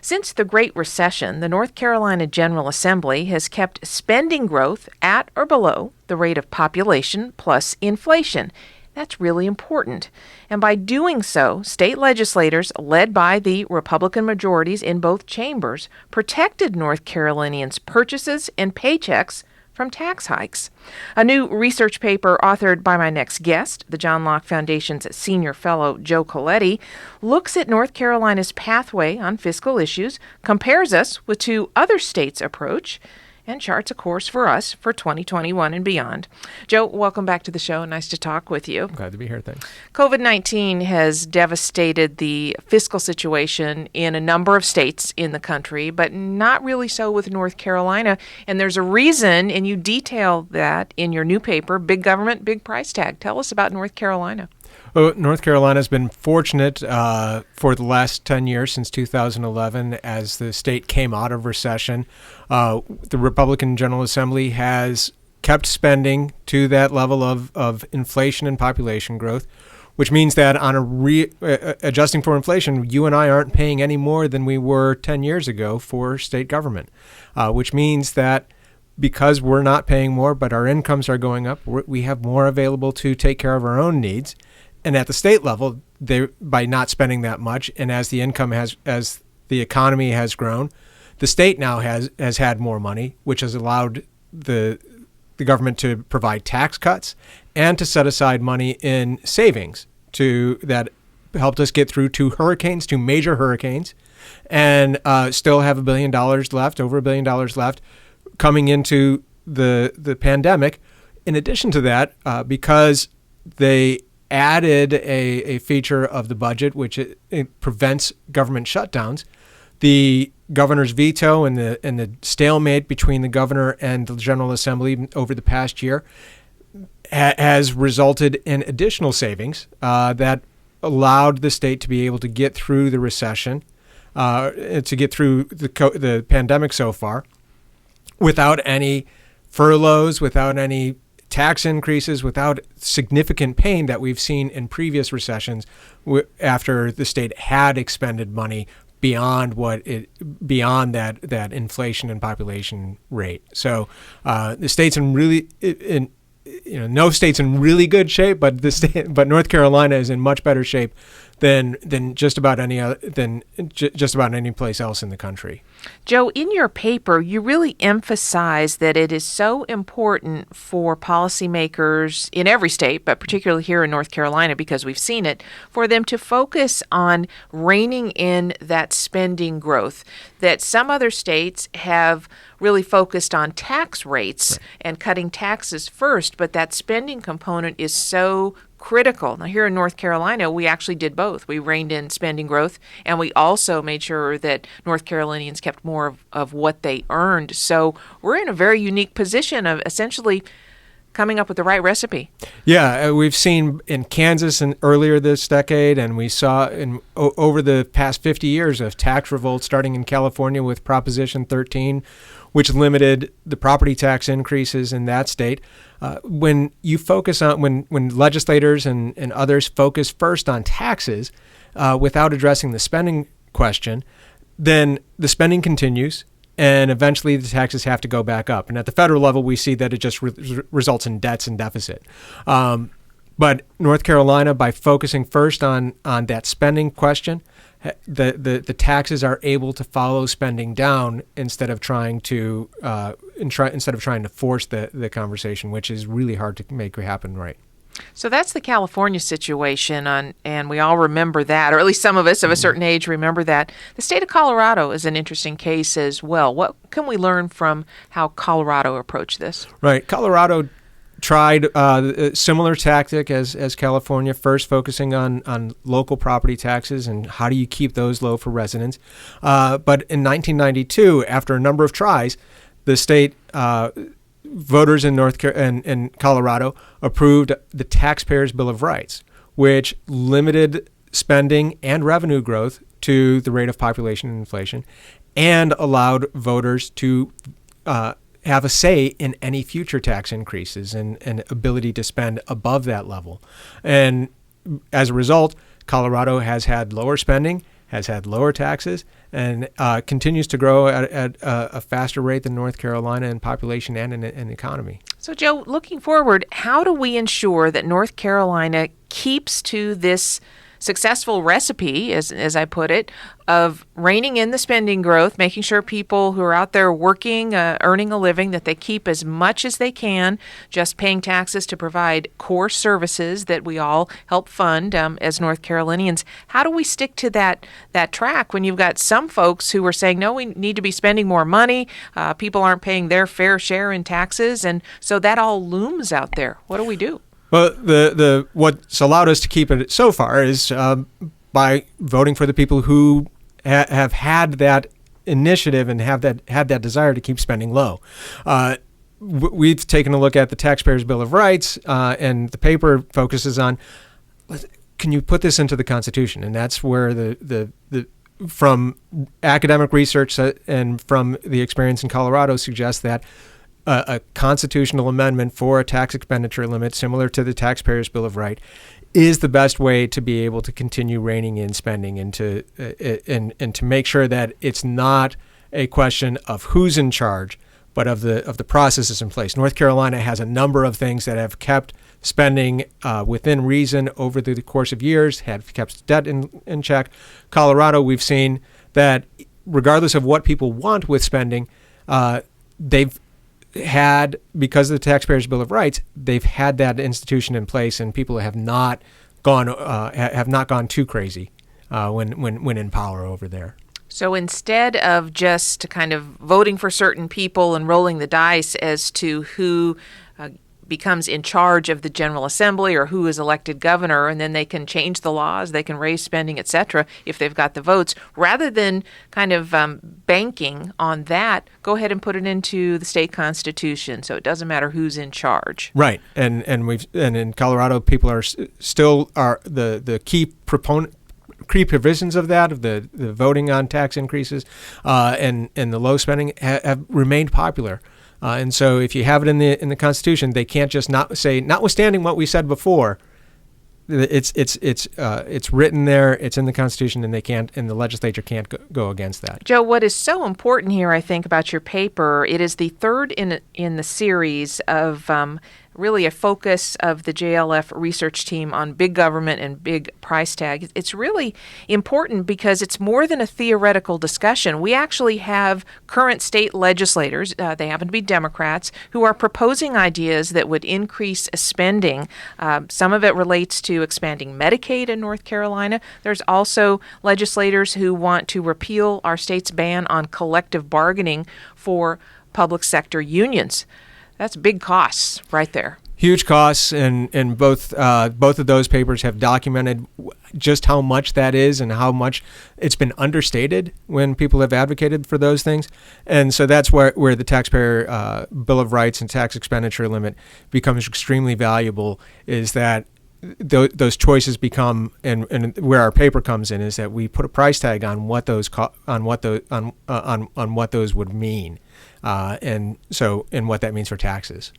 Since the Great Recession, the North Carolina General Assembly has kept spending growth at or below the rate of population plus inflation. That's really important. And by doing so, state legislators, led by the Republican majorities in both chambers, protected North Carolinians' purchases and paychecks from tax hikes. A new research paper authored by my next guest, the John Locke Foundation's senior fellow Joe Coletti, looks at North Carolina's pathway on fiscal issues, compares us with two other states' approach, and charts a course for us for 2021 and beyond. Joe, welcome back to the show. Nice to talk with you. Glad to be here. Thanks. COVID-19 has devastated the fiscal situation in a number of states in the country, but not really so with North Carolina. And there's a reason, and you detail that in your new paper, Big Government, Big Price Tag. Tell us about North Carolina. Well, North Carolina has been fortunate for the last 10 years, since 2011, as the state came out of recession. The Republican General Assembly has kept spending to that level of inflation and population growth, which means that on adjusting for inflation, you and I aren't paying any more than we were 10 years ago for state government, which means that because we're not paying more, but our incomes are going up, we have more available to take care of our own needs. And at the state level, by not spending that much, and as the economy has grown, the state now has had more money, which has allowed the government to provide tax cuts and to set aside money in savings that helped us get through two major hurricanes, and still have $1 billion left, over $1 billion left, coming into the pandemic. In addition to that, because they added a feature of the budget which it prevents government shutdowns, the governor's veto and the stalemate between the governor and the General Assembly over the past year has resulted in additional savings that allowed the state to be able to get through the recession, to get through the pandemic so far, without any furloughs, without any tax increases, without significant pain that we've seen in previous recessions after the state had expended money beyond that inflation and population rate. So the state's no state's in really good shape, but North Carolina is in much better shape than just about any place else in the country. Joe, in your paper, you really emphasize that it is so important for policymakers in every state, but particularly here in North Carolina, because we've seen it, for them to focus on reining in that spending growth, that some other states have really focused on tax rates and cutting taxes first, but that spending component is so critical. Now, here in North Carolina, we actually did both. We reined in spending growth, and we also made sure that North Carolinians kept more of what they earned. So we're in a very unique position of essentially coming up with the right recipe. Yeah, we've seen in Kansas and earlier this decade, and we saw over the past 50 years of tax revolt, starting in California with Proposition 13, which limited the property tax increases in that state. When you focus on when legislators and others focus first on taxes without addressing the spending question, then the spending continues, and eventually the taxes have to go back up. And at the federal level, we see that it just results in debts and deficit. But North Carolina, by focusing first on that spending question, the taxes are able to follow spending down instead of trying to force the conversation, which is really hard to make happen right. So that's the California situation, and we all remember that, or at least some of us of a certain age remember that. The state of Colorado is an interesting case as well. What can we learn from how Colorado approached this? Right. Colorado tried a similar tactic as California, first focusing on local property taxes and how do you keep those low for residents. But in 1992, after a number of tries, the state voters in Colorado approved the Taxpayers' Bill of Rights, which limited spending and revenue growth to the rate of population and inflation, and allowed voters to have a say in any future tax increases and ability to spend above that level. And as a result, Colorado has had lower spending, has had lower taxes, and continues to grow at a faster rate than North Carolina in population and in economy. So, Joe, looking forward, how do we ensure that North Carolina keeps to this successful recipe, as I put it, of reining in the spending growth, making sure people who are out there working, earning a living, that they keep as much as they can, just paying taxes to provide core services that we all help fund as North Carolinians? How do we stick to that track when you've got some folks who are saying, no, we need to be spending more money, people aren't paying their fair share in taxes, and so that all looms out there? What do we do? Well, the what's allowed us to keep it so far is by voting for the people who have had that initiative and had that desire to keep spending low. We've taken a look at the Taxpayers' Bill of Rights, and the paper focuses on, can you put this into the Constitution? And that's where the from academic research and from the experience in Colorado suggests that a constitutional amendment for a tax expenditure limit similar to the Taxpayers' Bill of Rights is the best way to be able to continue reining in spending and to make sure that it's not a question of who's in charge, but of the processes in place. North Carolina has a number of things that have kept spending within reason over the course of years, have kept debt in check. Colorado, we've seen that regardless of what people want with spending, they've had, because of the Taxpayers' Bill of Rights, they've had that institution in place, and people have not gone too crazy when in power over there. So instead of just kind of voting for certain people and rolling the dice as to who becomes in charge of the General Assembly or who is elected governor, and then they can change the laws, they can raise spending, etc., if they've got the votes, rather than kind of banking on that, go ahead and put it into the state constitution, so it doesn't matter who's in charge. Right, and in Colorado, people are still the key provisions of that, of the voting on tax increases and the low spending have remained popular. And so if you have it in the Constitution, they can't just not say, notwithstanding what we said before, it's written there, it's in the Constitution, and the legislature can't go against that. Joe, what is so important here, I think, about your paper, it is the third in the series of really a focus of the JLF research team on big government and big price tag. It's really important because it's more than a theoretical discussion. We actually have current state legislators, they happen to be Democrats, who are proposing ideas that would increase spending. Some of it relates to expanding Medicaid in North Carolina. There's also legislators who want to repeal our state's ban on collective bargaining for public sector unions. That's big costs right there. Huge costs, and both of those papers have documented just how much that is and how much it's been understated when people have advocated for those things. And so that's where the Taxpayer Bill of Rights and tax expenditure limit becomes extremely valuable, is that those choices become, and where our paper comes in is that we put a price tag on what those on what those would mean, and what that means for taxes.